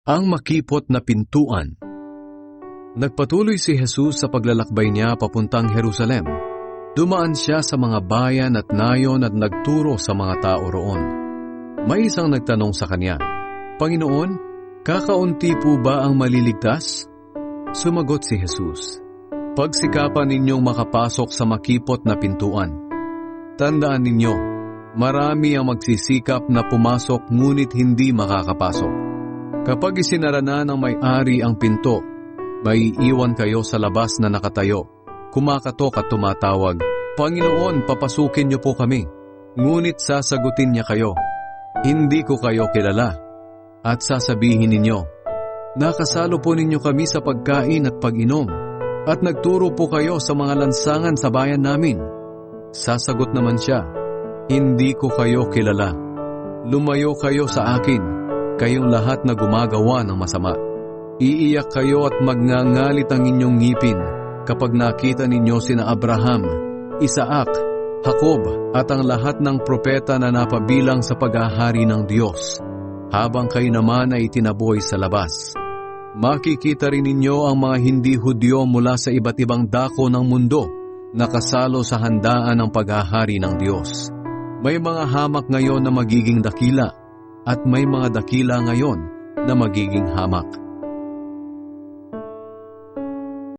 Ang makipot na pintuan. Nagpatuloy si Jesus sa paglalakbay niya papuntang Jerusalem. Dumaan siya sa mga bayan at nayon at nagturo sa mga tao roon. May isang nagtanong sa kanya, "Panginoon, kakaunti po ba ang maliligtas?" Sumagot si Jesus, "Pagsikapan ninyong makapasok sa makipot na pintuan. Tandaan ninyo, marami ang magsisikap na pumasok ngunit hindi makakapasok. Kapag isinara na ng may-ari ang pinto, may iwan kayo sa labas na nakatayo, kumakatok at tumatawag, 'Panginoon, papasukin niyo po kami.' Ngunit sasagutin niya kayo, 'Hindi ko kayo kilala.' At sasabihin ninyo, 'Nakasalo po ninyo kami sa pagkain at pag-inom, at nagturo po kayo sa mga lansangan sa bayan namin.' Sasagot naman siya, 'Hindi ko kayo kilala. Lumayo kayo sa akin, kayong lahat na gumagawa ng masama.' Iiyak kayo at magngangalit ang inyong ngipin kapag nakita ninyo sina Abraham, Isaac, Jacob at ang lahat ng propeta na napabilang sa paghahari ng Diyos, habang kayo naman ay itinaboy sa labas. Makikita rin ninyo ang mga hindi Hudyo mula sa iba't ibang dako ng mundo nakasalo sa handaan ng paghahari ng Diyos. May mga hamak ngayon na magiging dakila, at may mga dakila ngayon na magiging hamak.